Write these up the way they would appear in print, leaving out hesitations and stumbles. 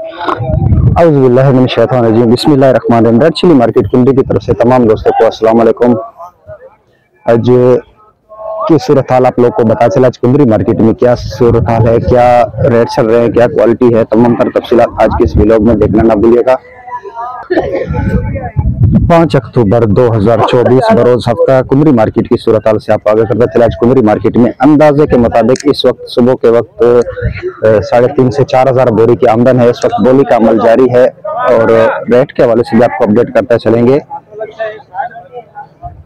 औज़ुबिल्लाहि मिनश्शैतानिर्रजीम बिस्मिल्लाहिर्रहमानिर्रहीम। Red chilli market कुंडी की तरफ से तमाम दोस्तों को अस्सलाम वालेकुम। आज की सूरत हाल आप लोग को पता चला, आज कुंदरी मार्केट में क्या सूरत हाल है, क्या रेट चल रहे हैं, क्या क्वालिटी है, तमाम पर तफसीलात आज के इस व्लॉग में देखना ना भूलिएगा। 5 अक्टूबर 2024 बरोज हफ्ता कुंदरी मार्केट की सूरत हाल से आप आगे करते चले। आज कुंदरी मार्केट में अंदाजे के मुताबिक इस वक्त सुबह के वक्त 3.5 से 4 हज़ार बोरी की आमदन है। इस वक्त बोली का अमल जारी है और रेट के हवाले से भी आपको अपडेट करते चलेंगे।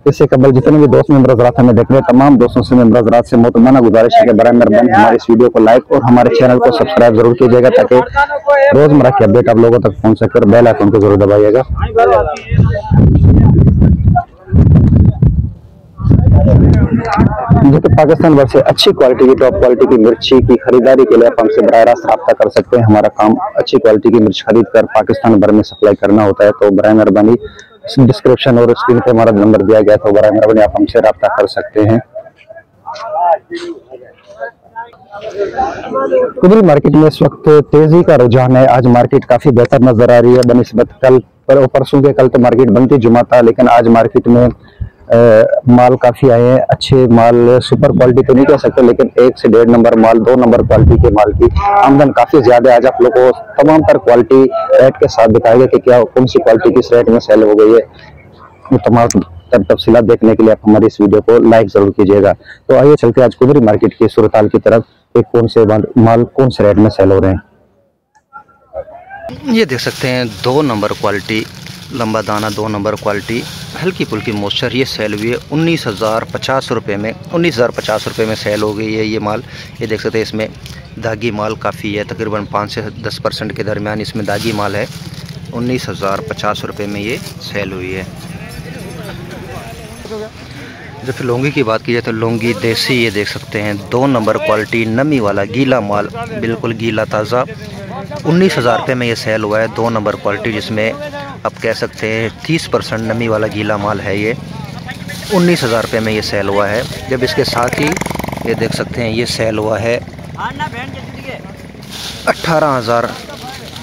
इससे कबल जितने भी दोस्त मेंबर हज़रात हमें देख रहे हैं, तमाम दोस्तों से मेंबर हज़रात से मोहतरमाना गुजारिश है कि बराए मेहरबानी हमारे इस वीडियो को लाइक और हमारे चैनल को सब्सक्राइब जरूर कीजिएगा ताकि रोजमर्रा की अपडेट आप लोगों तक पहुंच सके और बेल आइकन को जरूर दबाइएगा। जो कि पाकिस्तान भर से अच्छी क्वालिटी की, टॉप क्वालिटी की मिर्ची की खरीदारी के लिए आप हमसे बराह रास्त रब्ता कर सकते हैं। हमारा काम अच्छी क्वालिटी की मिर्च खरीद कर पाकिस्तान भर में सप्लाई करना होता है। तो बराह मेहरबानी डिस्क्रिप्शन और स्क्रीन पे हमारा नंबर दिया गया, तो बराह मेहरबानी आप हमसे रब्ता कर सकते हैं। कुंदरी मार्केट में इस वक्त तेजी का रुझान है। आज मार्केट काफी बेहतर नजर आ रही है बनिस्बत कल पर। परसों के कल तो मार्केट बनती जुमा था, लेकिन आज मार्केट में माल काफी आए हैं। अच्छे माल, सुपर क्वालिटी तो नहीं कह सकते, लेकिन 1 से 1.5 नंबर माल, 2 नंबर क्वालिटी के माल की आमदन काफी ज्यादा है। आज आप लोगों को तमाम तर क्वालिटी रेट के साथ दिखाएंगे कि क्या कौन सी क्वालिटी किस रेट में सेल हो गई है। तमाम तफसीलात देखने के लिए आप हमारी इस वीडियो को लाइक जरूर कीजिएगा। तो आइए चलते आज कुंदरी मार्केट की सूरत हाल की तरफ, एक कौन से माल कौन से रेट में सेल हो रहे हैं। ये देख सकते हैं 2 नंबर क्वालिटी लंबा दाना, 2 नंबर क्वालिटी हल्की फुल्की मॉइस्चर, ये सेल हुई है 19,050 रुपये में। 19,050 रुपये में सेल हो गई है ये माल। ये देख सकते हैं इसमें दागी माल काफ़ी है, तकरीबन 5 से 10% के दरमियान इसमें दागी माल है। 19,050 रुपये में ये सेल हुई है। जब फिर लौंगी की बात की जाए तो लौंगी देसी, ये देख सकते हैं 2 नंबर क्वालिटी नमी वाला गीला माल, बिल्कुल गीला ताज़ा। 19,000 रुपये में ये सेल हुआ है 2 नंबर क्वालिटी, जिसमें आप कह सकते हैं 30% नमी वाला गीला माल है। ये 19,000 रुपये में ये सेल हुआ है। जब इसके साथ ही ये देख सकते हैं ये सेल हुआ है 18,000,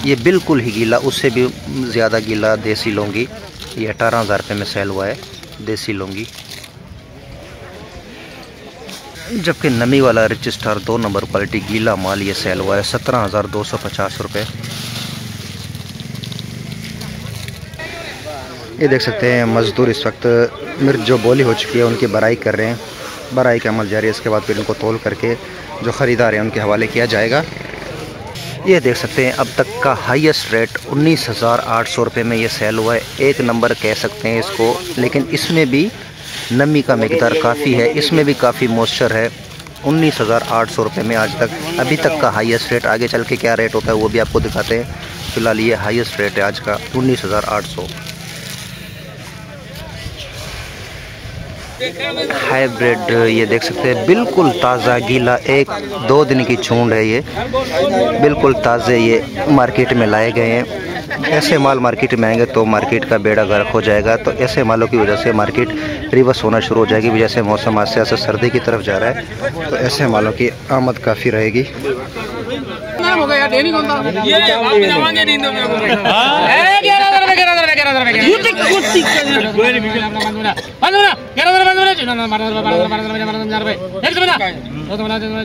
ये बिल्कुल ही गीला, उससे भी ज़्यादा गीला देसी लौंगी, ये 18,000 रुपये में सेल हुआ है देसी लौंगी। जबकि नमी वाला रिच स्टार 2 नंबर क्वालिटी गीला माल ये सेल हुआ है 17,250 रुपये। ये देख सकते हैं मज़दूर इस वक्त मिर्च जो बोली हो चुकी है उनकी बराई कर रहे हैं। बराई का अमल जारी है, इसके बाद फिर इनको तोल करके जो ख़रीदार हैं उनके हवाले किया जाएगा। ये देख सकते हैं अब तक का हाईएस्ट रेट 19,800 रुपये में ये सेल हुआ है। 1 नंबर कह सकते हैं इसको, लेकिन इसमें भी नमी का मिकदार काफ़ी है, इसमें भी काफ़ी मॉइस्चर है। 19,800 रुपये में आज तक अभी तक का हाईएस्ट रेट। आगे चल के क्या रेट होता है वो भी आपको दिखाते हैं। फिलहाल ये हाईएस्ट रेट है आज का 19,800। हाइब्रिड ये देख सकते हैं बिल्कुल ताज़ा गीला, 1-2 दिन की छूंड है ये, बिल्कुल ताज़े ये मार्केट में लाए गए हैं। ऐसे माल मार्केट में आएंगे तो मार्केट का बेड़ा गर्क हो जाएगा। तो ऐसे मालों की वजह से मार्केट रिवर्स होना शुरू हो जाएगी। जैसे मौसम आज से सर्दी की तरफ जा रहा है तो ऐसे मालों की आमद काफ़ी रहेगी।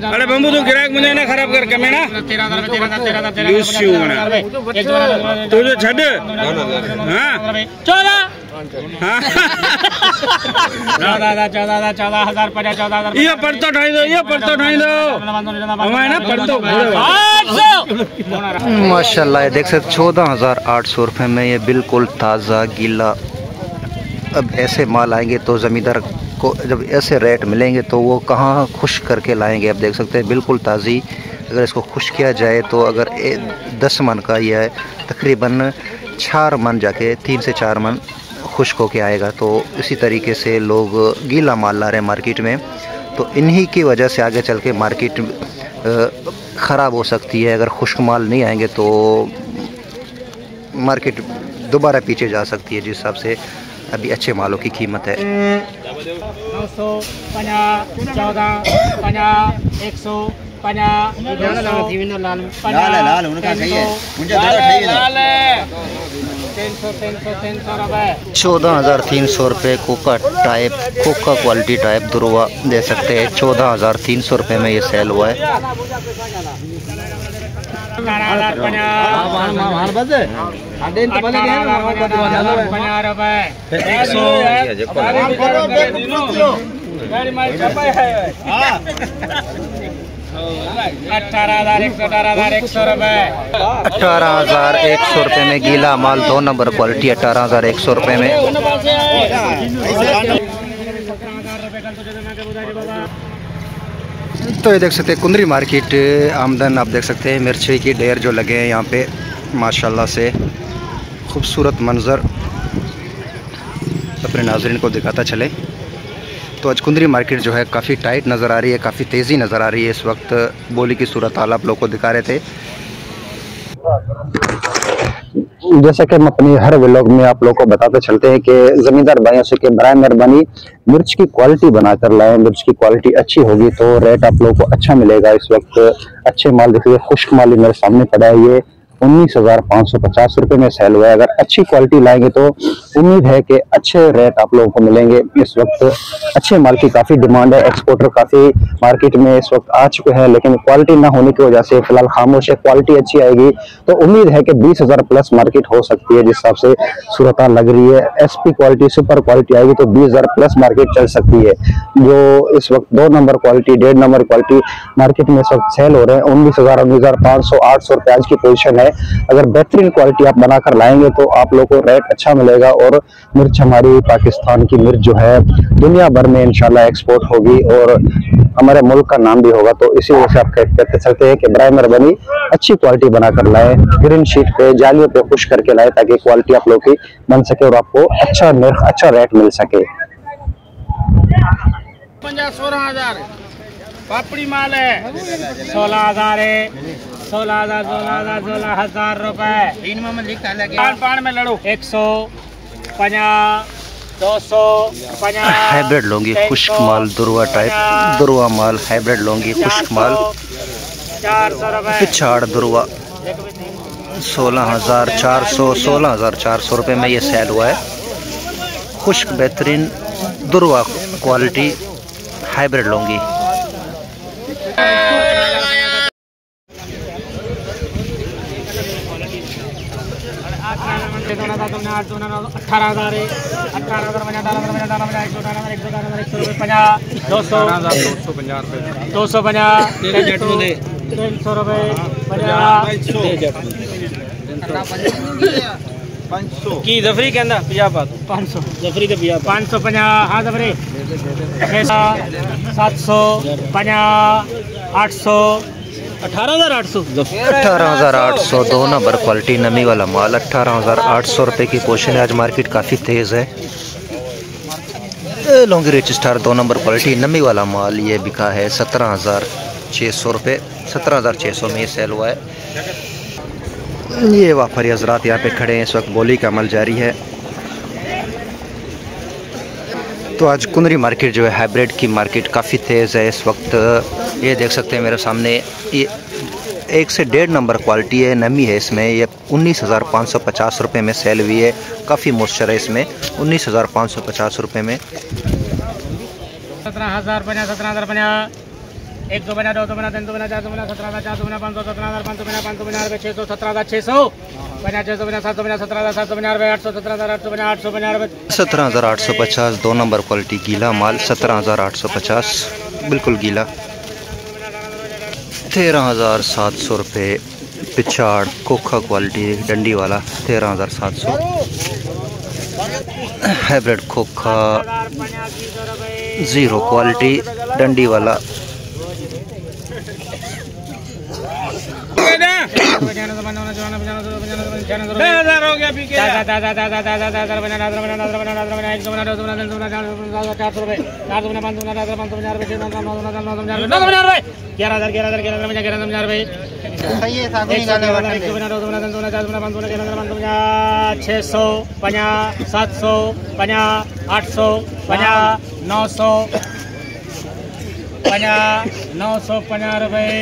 अरे बंबू तो गिराक मुझे ना खराब कर कमे ना तुझे छड़ हाँ 14,000 ये पढ़तो ढाई दो, ये पढ़तो ढाई दो हमारे ना पढ़तो। माशाल्लाह ये देख सकते 14,800 रुपये में ये बिल्कुल ताज़ा गीला। अब ऐसे माल आएंगे तो ज़मींदार को जब ऐसे रेट मिलेंगे तो वो कहाँ खुश करके लाएंगे। अब देख सकते हैं बिल्कुल ताज़ी, अगर इसको खुश किया जाए तो अगर 10 मन का यह है तकरीबन 4 मन जाके 3 से 4 मन खुश्क होके आएगा। तो इसी तरीके से लोग गीला माल ला रहे हैं मार्केट में। तो इन्हीं की वजह से आगे चल के मार्केट ख़राब हो सकती है। अगर खुश्क माल नहीं आएंगे तो मार्केट दोबारा पीछे जा सकती है, जिस हिसाब से अभी अच्छे मालों की कीमत है। 950, 14, 50, 100, ₹14,300 कोका क्वालिटी टाइप दुर्वा दे सकते हैं। ₹14,300 में ये सेल हुआ है। ₹18,100 में गीला माल 2 नंबर क्वालिटी ₹18,100 में। तो ये देख सकते हैं कुंदरी मार्केट आमदन। आप देख सकते हैं मिर्ची की ढेर जो लगे हैं यहाँ पे माशाल्लाह से खूबसूरत मंजर अपने नाज़रीन को दिखाता चले। तो आज कुंदरी मार्केट जो है काफ़ी टाइट नज़र आ रही है, काफ़ी तेज़ी नज़र आ रही है। इस वक्त बोली की सूरत हाल आप लोग को दिखा रहे थे। जैसा कि हम अपनी हर व्लॉग में आप लोग को बताते चलते हैं कि जमींदार भाइयों से कि बराए मेहरबानी मिर्च की क्वालिटी बनाकर लाएं। मिर्च की क्वालिटी अच्छी होगी तो रेट आप लोगों को अच्छा मिलेगा। इस वक्त अच्छे माल देखिए, खुश्क माल ही मेरे सामने पड़ा है। ये 19,550 रुपये में सेल हुआ है। अगर अच्छी क्वालिटी लाएंगे तो उम्मीद है कि अच्छे रेट आप लोगों को मिलेंगे। इस वक्त अच्छे माल की काफ़ी डिमांड है। एक्सपोर्टर काफ़ी मार्केट में इस वक्त आ चुके हैं, लेकिन क्वालिटी ना होने की वजह से फिलहाल खामोश है। क्वालिटी अच्छी आएगी तो उम्मीद है कि 20,000 प्लस मार्केट हो सकती है। जिस हिसाब से सूरत लग रही है, SP क्वालिटी सुपर क्वालिटी आएगी तो 20,000 प्लस मार्केट चल सकती है। जो इस वक्त 2 number quality 1.5 number quality market में इस वक्त सेल हो रहे हैं 19,000, 19,500, 800 रुपये आज की पोजीशन है। अगर बेहतरीन क्वालिटी आप बनाकर लाएंगे तो आप लोगों को रेट अच्छा मिलेगा और मिर्च हमारी पाकिस्तान की मिर्च जो है दुनिया भर में इंशाल्लाह एक्सपोर्ट होगी और हमारे मुल्क का नाम भी होगा। तो इसी वजह से आप कहते चलते हैं कि बराए मेहरबानी अच्छी क्वालिटी बनाकर लाएं, ग्रीन शीट पे जालियों पे खुश करके लाएं ताकि क्वालिटी आप लोग की बन सके और आपको अच्छा निर्ख अच्छा रेट मिल सके। 16,000 पापड़ी माल है। 16,000 है। 16,000 16,000 रुपए पान में लड़ो। 150 250 हाइब्रिड लौंगी खुश्क माल दुर्वा टाइप दुर्वा माल हाइब्रिड लौंगी खुश्क माल 400 रुपए पिछाड़ दुर्वा 16,400 रुपये में ये सेल हुआ है। खुश्क बेहतरीन दुर्वा क्वालिटी हाइब्रिड लौंगी। 18,000 की जफरी कहना 500 जफरी के 550 हाँ जफरी 750 800 18,800 2 नंबर क्वालिटी नमी वाला माल 18,800 रुपये की पोजीशन है। आज मार्केट काफ़ी तेज़ है। Laungi rich star 2 number quality नमी वाला माल ये बिका है 17,600 रुपये। 17,600 में ये सेल हुआ है। ये व्यापारी हजरात यहाँ पे खड़े हैं, इस वक्त बोली का अमल जारी है। तो आज कुंदरी मार्केट जो है हाइब्रिड की मार्केट काफ़ी तेज़ है इस वक्त। ये देख सकते हैं मेरे सामने ये 1 से 1.5 नंबर क्वालिटी है, नमी है इसमें। ये 19,550 रुपये में सेल हुई है। काफ़ी मॉइस्चर है इसमें। 19,550 रुपये में 17,050 1 2 2 3 4 4 17,400 500 17,500 550 600 17,600 17,850 2 नंबर क्वालिटी गीला माल 17,850 बिल्कुल गीला। 13,700 रुपये पिछाड़ खोखा क्वालिटी डंडी वाला 13,700। हाइब्रिड खोखा 0 क्वालिटी डंडी वाला 650 750 850 900 950 रुपये।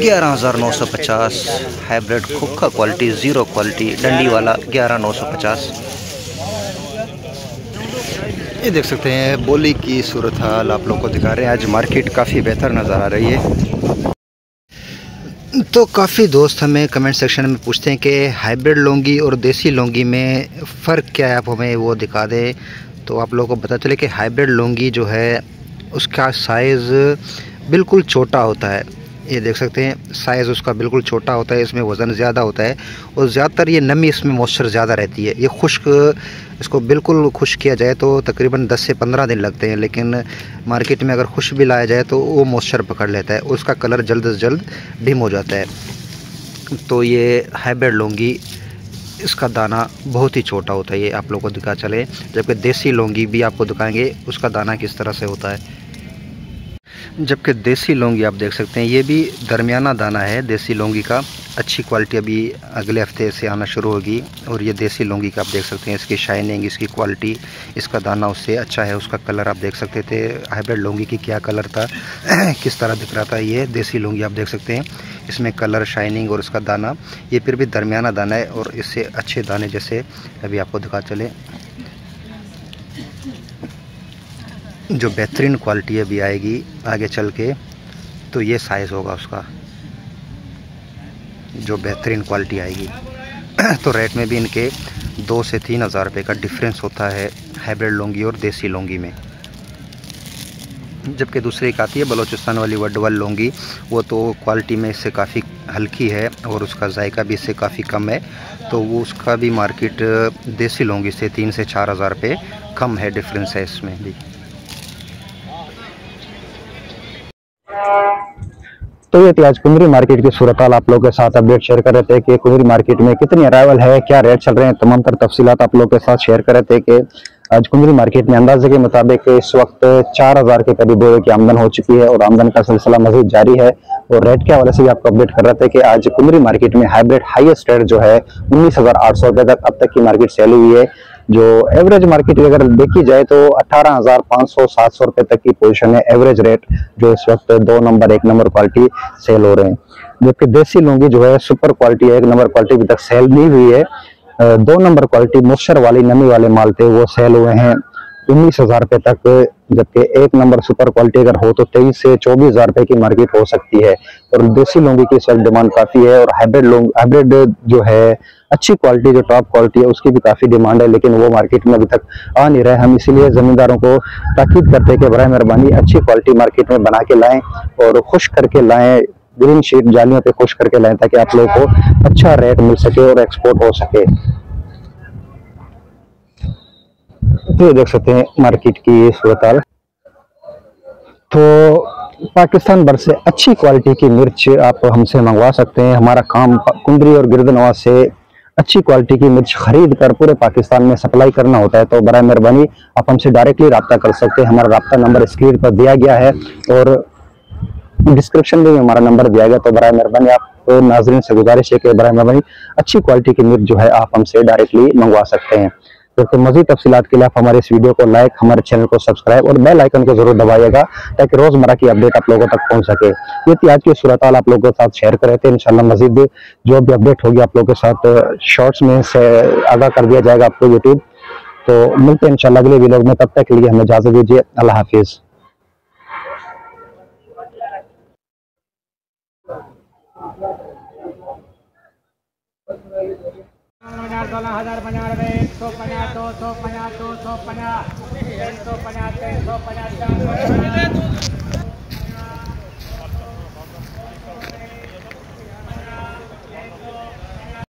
11,950 हाइब्रिड खोखा क्वालिटी, ज़ीरो क्वालिटी डंडी वाला 11,950। ये देख सकते हैं बोली की सूरत हाल आप लोग को दिखा रहे हैं। आज मार्केट काफ़ी बेहतर नज़र आ रही है। तो काफ़ी दोस्त हमें कमेंट सेक्शन में पूछते हैं कि हाइब्रिड लौंगी और देसी लौंगी में फ़र्क क्या है, आप हमें वो दिखा दें। तो आप लोगों को पता चले कि हाइब्रिड लौंगी जो है उसका साइज़ बिल्कुल छोटा होता है। ये देख सकते हैं साइज़ उसका बिल्कुल छोटा होता है, इसमें वज़न ज़्यादा होता है और ज़्यादातर ये नमी इसमें मॉइस्चर ज़्यादा रहती है। ये खुश्क, इसको बिल्कुल खुश्क किया जाए तो तकरीबन 10 से 15 दिन लगते हैं, लेकिन मार्केट में अगर खुश्क भी लाया जाए तो वो मॉइस्चर पकड़ लेता है, उसका कलर जल्द से जल्द डिम हो जाता है। तो ये हाइब्रिड लौंगी, इसका दाना बहुत ही छोटा होता है, ये आप लोगों को दिखा चले। जबकि देसी लौंगी भी आपको दिखाएंगे उसका दाना किस तरह से होता है। जबकि देसी लौंगी आप देख सकते हैं ये भी दरमियाना दाना है देसी लौंगी का। अच्छी क्वालिटी अभी अगले हफ्ते से आना शुरू होगी। और ये देसी लौंगी का आप देख सकते हैं इसकी शाइनिंग, इसकी क्वालिटी, इसका दाना उससे अच्छा है। उसका कलर आप देख सकते थे हाइब्रिड लौंगी की क्या कलर था किस तरह दिख रहा था। ये देसी लौंगी आप देख सकते हैं इसमें कलर, शाइनिंग और इसका दाना ये फिर भी दरमियाना दाना है। और इससे अच्छे दाने जैसे अभी आपको दिखा चले, जो बेहतरीन क्वालिटी अभी आएगी आगे चल के, तो ये साइज़ होगा उसका जो बेहतरीन क्वालिटी आएगी। तो रेट में भी इनके 2 से 3 हज़ार रुपये का डिफरेंस होता है हाइब्रिड लौंगी और देसी लौंगी में। जबकि दूसरी एक आती है बलूचिस्तान वाली वडवल लौंगी, वो तो क्वालिटी में इससे काफ़ी हल्की है और उसका जायका भी इससे काफ़ी कम है। तो वो उसका भी मार्केट देसी लौंगी से 3 से 4 हज़ार रुपये कम है, डिफरेंस है इसमें भी। तो ये थी आज कुंदरी मार्केट की सूरत हाल आप लोगों के साथ अपडेट शेयर कर रहे थे कि कुंदरी मार्केट में कितनी अराइवल है, क्या रेट चल रहे हैं, तमाम तर तफसीलात आप लोगों के साथ शेयर कर रहे थे कि आज कुंदरी मार्केट में अंदाजे के मुताबिक इस वक्त 4,000 के करीब बोरे की आमदन हो चुकी है और आमदन का सिलसिला मजीद जारी है। और रेट के हवाले से भी आपको अपडेट कर रहे थे कि आज कुंदरी मार्केट में हाइब्रिड हाईएस्ट रेट जो है 19,800 रुपये तक अब तक की मार्केट सेल हुई है। जो एवरेज मार्केट अगर देखी जाए तो 18,500-700 रुपये तक की पोजीशन है एवरेज रेट, जो इस वक्त 2 नंबर 1 नंबर क्वालिटी सेल हो रहे हैं। जबकि देसी लौंगी जो है सुपर क्वालिटी 1 नंबर क्वालिटी अभी तक सेल नहीं हुई है। 2 नंबर क्वालिटी मॉइस्चर वाली नमी वाले माल थे वो सेल हुए हैं 19,000 रुपये तक। जबकि 1 नंबर सुपर क्वालिटी अगर हो तो 23 से 24,000 रुपये की मार्केट हो सकती है। और देसी लौंगी की इस वक्त डिमांड काफी है और हाइब्रिड जो है अच्छी क्वालिटी, जो टॉप क्वालिटी है उसकी भी काफी डिमांड है, लेकिन वो मार्केट में अभी तक आ नहीं रहे। हम इसीलिए जमींदारों को ताकीद करते हैं कि बराए मेहरबानी अच्छी क्वालिटी मार्केट में बना के लाएं और खुश करके लाएं, ग्रीन शीट जालियों पे खुश करके लाएं, ताकि आप लोगों को अच्छा रेट मिल सके और एक्सपोर्ट हो सके। तो देख सकते हैं मार्केट की सूरत हाल। तो पाकिस्तान भर से अच्छी क्वालिटी की मिर्च आप हमसे मंगवा सकते हैं। हमारा काम कुंदरी और गिरदनवाज से अच्छी क्वालिटी की मिर्च खरीद कर पूरे पाकिस्तान में सप्लाई करना होता है। तो बराए मेहरबानी आप हमसे डायरेक्टली रब्ता कर सकते हैं। हमारा रब्ता नंबर स्क्रीन पर दिया गया है और डिस्क्रिप्शन में भी हमारा नंबर दिया गया। तो बराए मेहरबानी आप नाजरीन से गुजारिश है कि बराए मेहरबानी अच्छी क्वालिटी की मिर्च जो है आप हमसे डायरेक्टली मंगवा सकते हैं। तो मज़ीद तफसीलात के लिए आप हमारे इस वीडियो को लाइक, हमारे चैनल को सब्सक्राइब और बेल आइकन को जरूर दबाइएगा ताकि रोजमर्रा की अपडेट आप लोगों तक पहुंच सके। ये थी आज की सूरत हाल आप लोगों के साथ शेयर कर रहे थे। इंशाल्लाह मज़ीद जो भी अपडेट होगी आप लोगों के साथ शॉर्ट्स में से आगाह कर दिया जाएगा आपको यूट्यूब। तो मिलते हैं इंशाल्लाह अगले वीडियो में, तब तक के लिए हमें इजाजत दीजिए। अल्लाह हाफिज। $150, 250, 250, 350, 350, 450।